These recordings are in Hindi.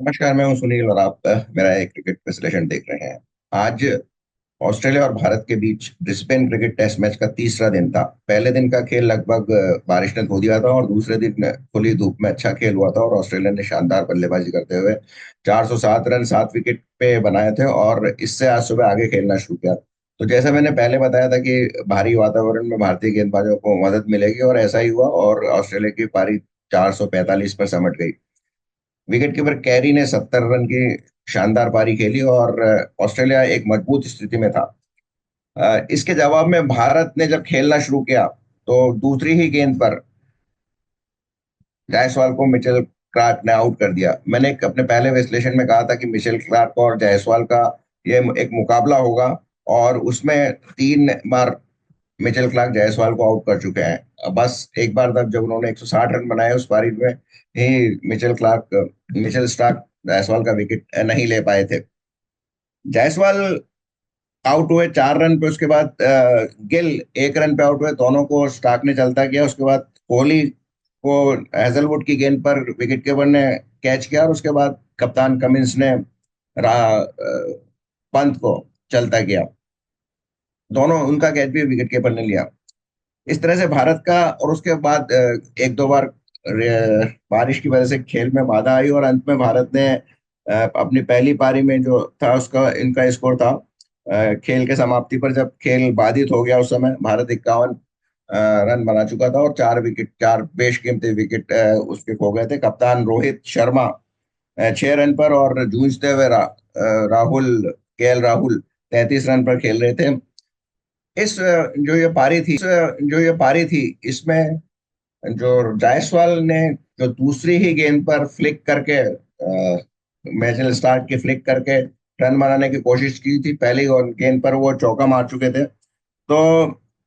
नमस्कार। मैं हूं सुनील और आप मेरा एक क्रिकेट विश्लेषण देख रहे हैं। आज ऑस्ट्रेलिया और भारत के बीच ब्रिस्बेन क्रिकेट टेस्ट मैच का तीसरा दिन था। पहले दिन का खेल लगभग बारिश ने धो दिया था और दूसरे दिन खुली धूप में अच्छा खेल हुआ था और ऑस्ट्रेलिया ने शानदार बल्लेबाजी करते हुए 407 रन 7 विकेट पे बनाए थे और इससे आज सुबह आगे खेलना शुरू किया। तो जैसा मैंने पहले बताया था कि भारी वातावरण में भारतीय गेंदबाजों को मदद मिलेगी और ऐसा ही हुआ और ऑस्ट्रेलिया की पारी 445 पर समट गई। विकेट कीपर कैरी ने 70 रन की शानदार पारी खेली और ऑस्ट्रेलिया एक मजबूत स्थिति में था। इसके जवाब में भारत ने जब खेलना शुरू किया तो दूसरी ही गेंद पर जायसवाल को मिचेल क्लार्क ने आउट कर दिया। मैंने अपने पहले विश्लेषण में कहा था कि मिचेल क्लार्क और जायसवाल का ये एक मुकाबला होगा और उसमें 3 बार मिचेल क्लार्क जायसवाल को आउट कर चुके हैं। बस एक बार तब जब उन्होंने 160 रन बनाए उस पारी में ही मिचेल स्टार्क जायसवाल का विकेट नहीं ले पाए थे। जायसवाल आउट हुए 4 रन पे, उसके बाद गिल 1 रन पे आउट हुए। दोनों को स्टार्क ने चलता किया। उसके बाद कोहली को हेजलवुड की गेंद पर विकेट कीपर ने कैच किया और उसके बाद कप्तान कमिंस ने पंत को चलता किया। दोनों उनका कैच भी विकेट कीपर ने लिया। इस तरह से भारत का और उसके बाद एक दो बार बारिश की वजह से खेल में बाधा आई और अंत में भारत ने अपनी पहली पारी में जो था उसका इनका स्कोर था खेल के समाप्ति पर जब खेल बाधित हो गया उस समय भारत 51 रन बना चुका था और 4 बेशकीमती विकेट उसके खो गए थे। कप्तान रोहित शर्मा 6 रन पर और जूझते हुए राहुल राहुल 33 रन पर खेल रहे थे। जो ये पारी थी इसमें जो जायसवाल ने जो दूसरी ही गेंद पर फ्लिक करके मैचल स्टार्ट की फ्लिक करके रन बनाने की कोशिश की थी। पहली गेंद पर वो चौका मार चुके थे। तो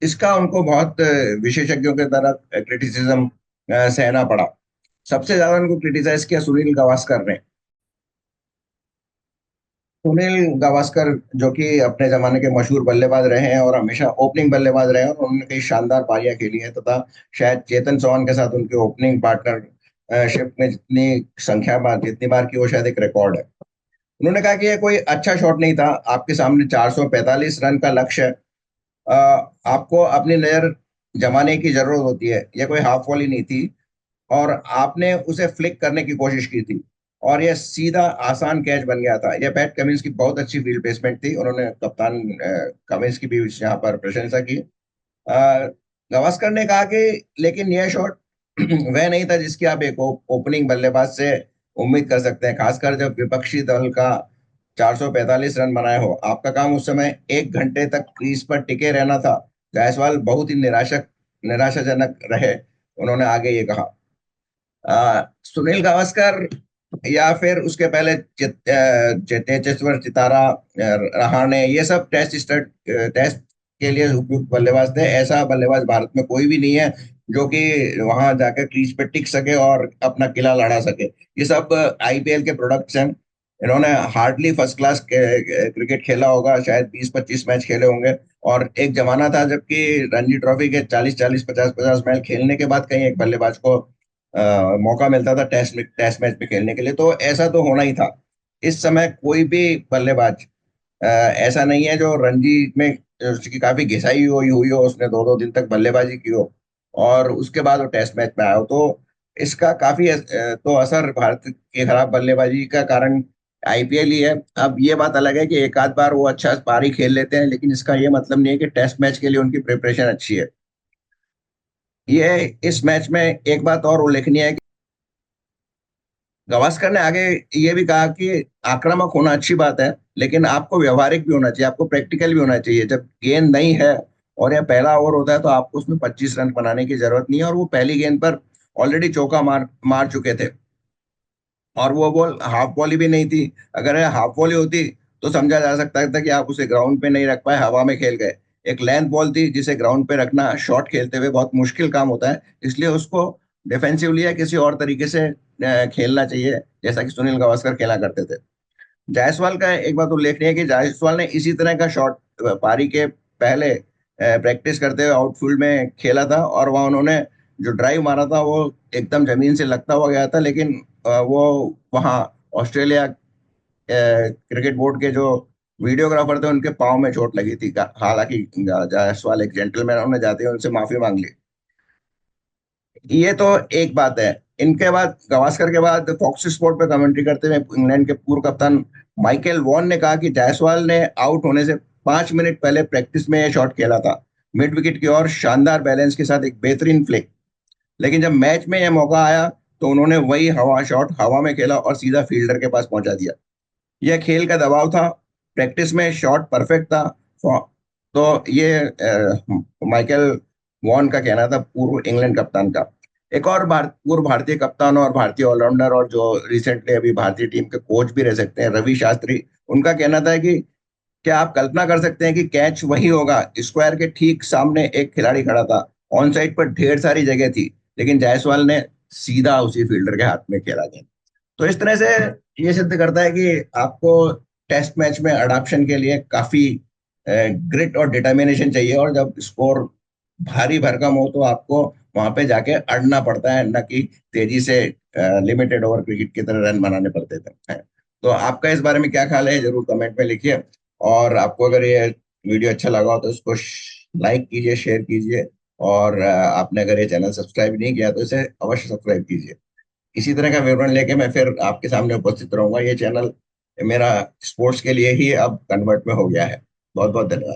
इसका उनको बहुत विशेषज्ञों के तरह क्रिटिसिज्म सहना पड़ा। सबसे ज्यादा उनको क्रिटिसाइज किया सुनील गावस्कर ने। सुनील गावस्कर जो कि अपने जमाने के मशहूर बल्लेबाज रहे हैं और हमेशा ओपनिंग बल्लेबाज रहे हैं और उन्होंने कई शानदार पारियां खेली हैं तथा शायद चेतन चौहान के साथ उनके ओपनिंग पार्टनरशिप में जितनी बार की वो शायद एक रिकॉर्ड है। उन्होंने कहा कि ये कोई अच्छा शॉट नहीं था। आपके सामने 445 रन का लक्ष्य है। अ, आपको अपनी नजर जमाने की जरूरत होती है। यह कोई हाफ वॉली नहीं थी और आपने उसे फ्लिक करने की कोशिश की थी और यह सीधा आसान कैच बन गया था। यह पैट कमिंस की बहुत अच्छी फील्ड प्लेसमेंट थी। उन्होंने कप्तान कमिंस की भी यहाँ पर प्रशंसा की। गावस्कर ने कहा कि लेकिन यह शॉट वह नहीं था जिसकी आप एक ओपनिंग बल्लेबाज से उम्मीद कर सकते हैं, खासकर जब विपक्षी दल का 445 रन बनाए हो। आपका काम उस समय 1 घंटे तक क्रीज पर टिके रहना था। जायसवाल बहुत ही निराशाजनक रहे, उन्होंने आगे ये कहा। सुनील गावस्कर या फिर उसके पहले चेतेश्वर चितारा, रहाणे, ये सब टेस्ट के लिए उपयुक्त बल्लेबाज थे। ऐसा बल्लेबाज भारत में कोई भी नहीं है जो कि वहां जाकर क्रीज पे टिक सके और अपना किला लड़ा सके। ये सब आईपीएल के प्रोडक्ट्स हैं। इन्होंने हार्डली फर्स्ट क्लास क्रिकेट खेला होगा, शायद 20-25 मैच खेले होंगे। और एक जमाना था जबकि रणजी ट्रॉफी के 40-40 50-50 मैच खेलने के बाद कहीं एक बल्लेबाज को मौका मिलता था टेस्ट मैच में खेलने के लिए। तो ऐसा तो होना ही था। इस समय कोई भी बल्लेबाज ऐसा नहीं है जो रणजी में उसकी काफी घिसाई हुई हो, उसने 2-2 दिन तक बल्लेबाजी की हो और उसके बाद वो टेस्ट मैच में आया हो। तो इसका काफी तो असर भारत की खराब बल्लेबाजी का कारण आईपीएल ही है। अब ये बात अलग है कि एक आध बार वो अच्छा पारी खेल लेते हैं, लेकिन इसका ये मतलब नहीं है कि टेस्ट मैच के लिए उनकी प्रिपरेशन अच्छी है। ये इस मैच में एक बात और उल्लेखनीय है। गावस्कर ने आगे ये भी कहा कि आक्रामक होना अच्छी बात है, लेकिन आपको व्यवहारिक भी होना चाहिए, आपको प्रैक्टिकल भी होना चाहिए। जब गेंद नहीं है और यह पहला ओवर होता है तो आपको उसमें 25 रन बनाने की जरूरत नहीं है। और वो पहली गेंद पर ऑलरेडी चौका मार मार चुके थे और वो बॉल हाफ वॉली भी नहीं थी। अगर यह हाफ वॉली होती तो समझा जा सकता था कि आप उसे ग्राउंड पे नहीं रख पाए, हवा में खेल गए। एक लेंथ बॉल थी जिसे ग्राउंड पे रखना शॉट खेलते हुए बहुत मुश्किल काम होता है, इसलिए उसको डिफेंसिवली या किसी और तरीके से खेलना चाहिए जैसा कि सुनील गावस्कर खेला करते थे। जायसवाल का एक बात उल्लेखनीय है कि जायसवाल ने इसी तरह का शॉट पारी के पहले प्रैक्टिस करते हुए आउटफील्ड में खेला था और वहां उन्होंने जो ड्राइव मारा था वो एकदम जमीन से लगता हुआ गया था, लेकिन वो वहां ऑस्ट्रेलिया क्रिकेट बोर्ड के जो वीडियोग्राफर थे उनके पाँव में चोट लगी थी। हालांकि जायसवाल एक जेंटलमैन, उन्होंने जाते ही उनसे माफी मांग ली। ये तो एक बात है। इनके बाद, गावस्कर के बाद, फॉक्स स्पोर्ट पे कमेंट्री करते हुए इंग्लैंड के पूर्व कप्तान माइकल वॉन ने कहा कि जायसवाल ने आउट होने से 5 मिनट पहले प्रैक्टिस में ये शॉट खेला था, मिड विकेट की ओर शानदार बैलेंस के साथ एक बेहतरीन फ्लिक। लेकिन जब मैच में यह मौका आया तो उन्होंने वही हवा शॉट हवा में खेला और सीधा फील्डर के पास पहुंचा दिया। यह खेल का दबाव था, प्रैक्टिस में शॉट परफेक्ट था। तो ये माइकल वॉन का कहना था, पूर्व इंग्लैंड कप्तान का। एक और पूर्व भारतीय कप्तान और भारतीय ऑलराउंडर, और जो रिसेंटली अभी भारतीय टीम के कोच भी रह सकते हैं, रवि शास्त्री। उनका कहना था कि क्या आप कल्पना कर सकते हैं कि कैच वही होगा, स्क्वायर के ठीक सामने एक खिलाड़ी खड़ा था, ऑन साइड पर ढेर सारी जगह थी, लेकिन जायसवाल ने सीधा उसी फील्डर के हाथ में खेला गया। तो इस तरह से ये सिद्ध करता है कि आपको टेस्ट मैच में अडाप्शन के लिए काफी ग्रिट और डिटर्मिनेशन चाहिए, और जब स्कोर भारी भरकम हो तो आपको वहां पे जाके अड़ना पड़ता है, न कि तेजी से लिमिटेड ओवर क्रिकेट की तरह रन बनाने पड़ते थे। तो आपका इस बारे में क्या ख्याल है, जरूर कमेंट में लिखिए। और आपको अगर ये वीडियो अच्छा लगा हो तो इसको लाइक कीजिए, शेयर कीजिए। और आपने अगर ये चैनल सब्सक्राइब नहीं किया तो इसे अवश्य सब्सक्राइब कीजिए। इसी तरह का विवरण लेके मैं फिर आपके सामने उपस्थित रहूंगा। ये चैनल मेरा स्पोर्ट्स के लिए ही अब कन्वर्ट में हो गया है। बहुत बहुत धन्यवाद।